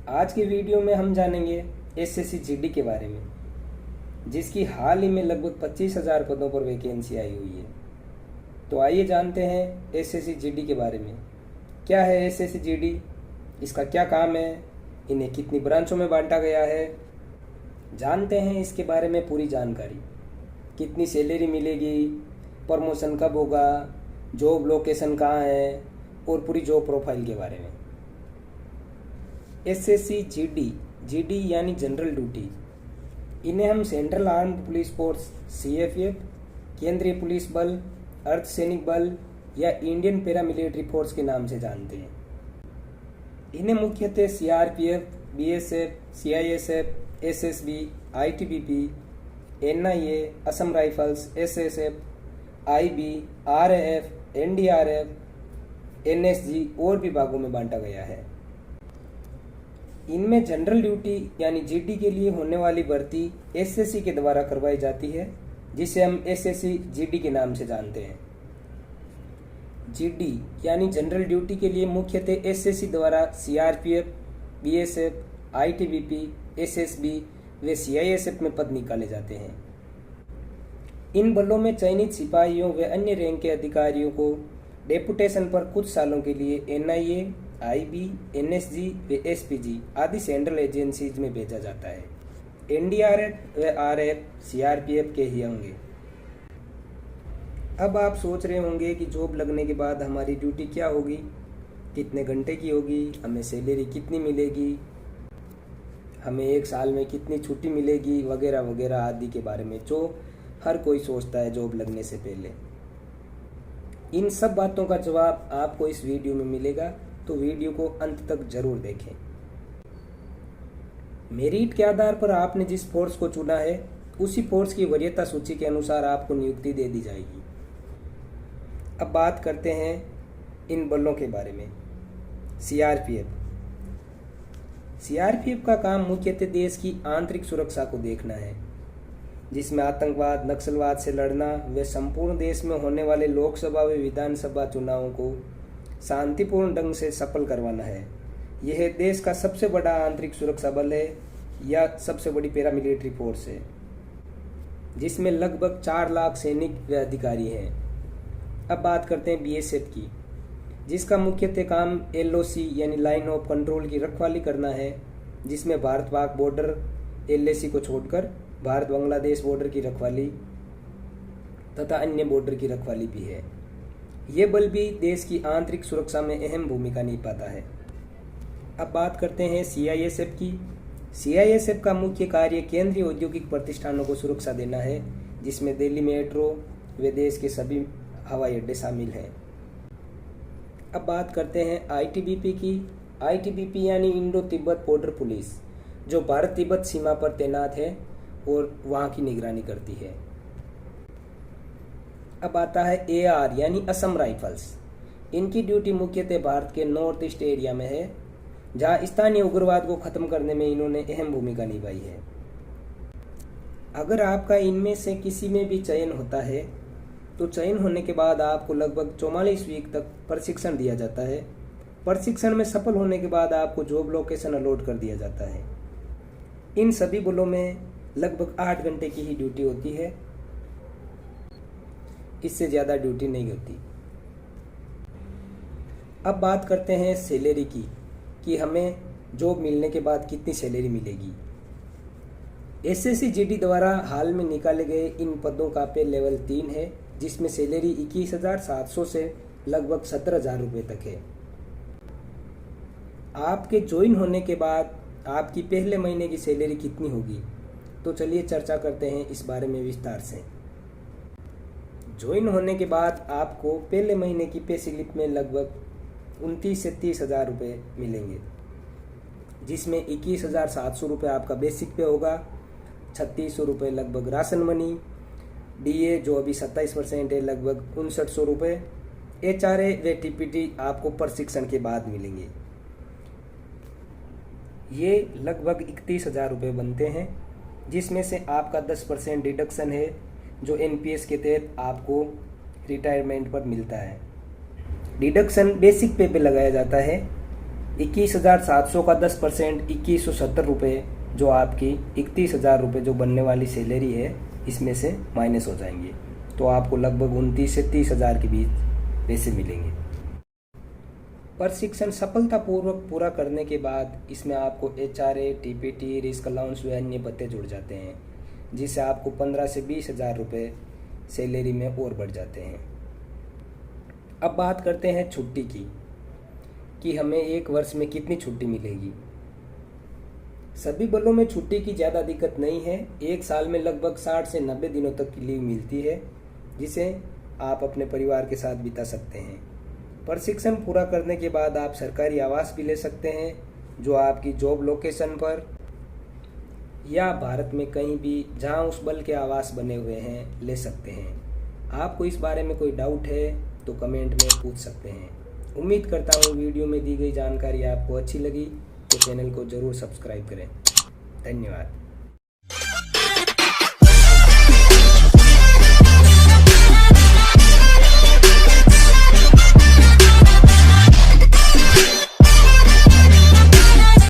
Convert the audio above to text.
आज की वीडियो में हम जानेंगे एसएससी जीडी के बारे में, जिसकी हाल ही में लगभग 25,000 पदों पर वैकेंसी आई हुई है। तो आइए जानते हैं एसएससी जीडी के बारे में। क्या है एसएससी जीडी, इसका क्या काम है, इन्हें कितनी ब्रांचों में बांटा गया है, जानते हैं इसके बारे में पूरी जानकारी। कितनी सैलरी मिलेगी, प्रमोशन कब होगा, जॉब लोकेशन कहाँ है और पूरी जॉब प्रोफाइल के बारे में। एसएससी जीडी यानी जनरल ड्यूटी, इन्हें हम central armed police force CFF, केंद्रीय पुलिस बल, अर्धसैनिक बल या इंडियन पैरामिलिट्री फोर्स के नाम से जानते हैं। इन्हें मुख्यतः CRPF, BSF, CISF, SSB, ITBP, NIA, Assam rifles, SSF, IB, RAF, NDRF, NSG और विभागों में बांटा गया है। इनमें जनरल ड्यूटी यानी जीडी के लिए होने वाली भर्ती एसएससी के द्वारा करवाई जाती है, जिसे हम एसएससी जीडी के नाम से जानते हैं। जीडी यानी जनरल ड्यूटी के लिए मुख्यतः एसएससी द्वारा सीआरपीएफ, बीएसएफ, आईटीबीपी, एसएसबी व सीआईएसएफ में पद निकाले जाते हैं। इन बलों में चयनित सिपाहियों व अन्य रैंक के अधिकारियों को डेपुटेशन पर कुछ सालों के लिए एनआईए, आईबी, एनएसजी व एसपीजी आदि सेंट्रल एजेंसीज में भेजा जाता है। एनडीआरएफ व आरएफ सीआरपीएफ के ही होंगे। अब आप सोच रहे होंगे कि जॉब लगने के बाद हमारी ड्यूटी क्या होगी, कितने घंटे की होगी, हमें सैलरी कितनी मिलेगी, हमें एक साल में कितनी छुट्टी मिलेगी वगैरह वगैरह आदि के बारे में जो हर कोई सोचता है जॉब लगने से पहले। इन सब बातों का जवाब आपको इस वीडियो में मिलेगा, तो वीडियो को अंत तक जरूर देखें। मेरिट के आधार पर आपने जिस फोर्स को चुना है उसी फोर्स की वरीयता सूची के अनुसार आपको नियुक्ति दे दी जाएगी। अब बात करते हैं इन बलों के बारे में। सीआरपीएफ का काम मुख्यतः देश की आंतरिक सुरक्षा को देखना है, जिसमें आतंकवाद, नक्सलवाद से लड़ना व संपूर्ण देश में होने वाले लोकसभा व विधानसभा चुनावों को शांतिपूर्ण ढंग से सफल करवाना है। यह देश का सबसे बड़ा आंतरिक सुरक्षा बल है या सबसे बड़ी पैरामिलिट्री फोर्स है, जिसमें लगभग 4 लाख सैनिक व अधिकारी हैं। अब बात करते हैं बीएसएफ की, जिसका मुख्यतः काम एलओसी यानी लाइन ऑफ कंट्रोल की रखवाली करना है, जिसमें भारत पाक बॉर्डर एलएसी को छोड़कर भारत बांग्लादेश बॉर्डर की रखवाली तथा अन्य बॉर्डर की रखवाली भी है। ये बल भी देश की आंतरिक सुरक्षा में अहम भूमिका निभाता है। अब बात करते हैं सीआईएसएफ की। सीआईएसएफ का मुख्य कार्य केंद्रीय औद्योगिक प्रतिष्ठानों को सुरक्षा देना है, जिसमें दिल्ली मेट्रो व देश के सभी हवाई अड्डे शामिल हैं। अब बात करते हैं आईटीबीपी की। आईटीबीपी यानी इंडो तिब्बत बॉर्डर पुलिस, जो भारत तिब्बत सीमा पर तैनात है और वहाँ की निगरानी करती है। अब आता है एआर यानी असम राइफल्स। इनकी ड्यूटी मुख्यतः भारत के नॉर्थ ईस्ट एरिया में है, जहां स्थानीय उग्रवाद को खत्म करने में इन्होंने अहम भूमिका निभाई है। अगर आपका इनमें से किसी में भी चयन होता है तो चयन होने के बाद आपको लगभग 44 वीक तक प्रशिक्षण दिया जाता है। प्रशिक्षण में सफल होने के बाद आपको जॉब लोकेशन अलॉट कर दिया जाता है। इन सभी बलों में लगभग 8 घंटे की ही ड्यूटी होती है, इससे ज़्यादा ड्यूटी नहीं होती। अब बात करते हैं सैलरी की, कि हमें जॉब मिलने के बाद कितनी सैलरी मिलेगी। एसएससी जीडी द्वारा हाल में निकाले गए इन पदों का पे लेवल 3 है, जिसमें सैलरी 21,700 से लगभग 17,000 रुपये तक है। आपके ज्वाइन होने के बाद आपकी पहले महीने की सैलरी कितनी होगी, तो चलिए चर्चा करते हैं इस बारे में विस्तार से। ज्वाइन होने के बाद आपको पहले महीने की पे स्लिप में लगभग 29 से 30,000 रुपये मिलेंगे, जिसमें 21,700 रुपये आपका बेसिक पे होगा, 3,600 रुपये लगभग राशन मनी, डीए जो अभी 27% है लगभग 6,900 रुपये, एचआरए व टीपीटी आपको प्रशिक्षण के बाद मिलेंगे। ये लगभग 31,000 रुपये बनते हैं, जिसमें से आपका 10% डिडक्शन है, जो एनपीएस के तहत आपको रिटायरमेंट पर मिलता है। डिडक्शन बेसिक पे लगाया जाता है, 21,700 का 10% 2170 रुपये, जो आपकी 31,000 रुपये जो बनने वाली सैलरी है इसमें से माइनस हो जाएंगे। तो आपको लगभग 29 से 30,000 के बीच पैसे मिलेंगे। प्रशिक्षण सफलतापूर्वक पूरा करने के बाद इसमें आपको HRA, TPT, रिस्क अलाउंस व अन्य भत्ते जुड़ जाते हैं, जिससे आपको 15 से 20,000 रुपये सैलरी में और बढ़ जाते हैं। अब बात करते हैं छुट्टी की, कि हमें एक वर्ष में कितनी छुट्टी मिलेगी। सभी बलों में छुट्टी की ज़्यादा दिक्कत नहीं है। एक साल में लगभग 60 से 90 दिनों तक की लीव मिलती है, जिसे आप अपने परिवार के साथ बिता सकते हैं। प्रशिक्षण पूरा करने के बाद आप सरकारी आवास भी ले सकते हैं, जो आपकी जॉब लोकेशन पर या भारत में कहीं भी जहां उस बल के आवास बने हुए हैं ले सकते हैं। आपको इस बारे में कोई डाउट है तो कमेंट में पूछ सकते हैं। उम्मीद करता हूँ वीडियो में दी गई जानकारी आपको अच्छी लगी, तो चैनल को ज़रूर सब्सक्राइब करें। धन्यवाद।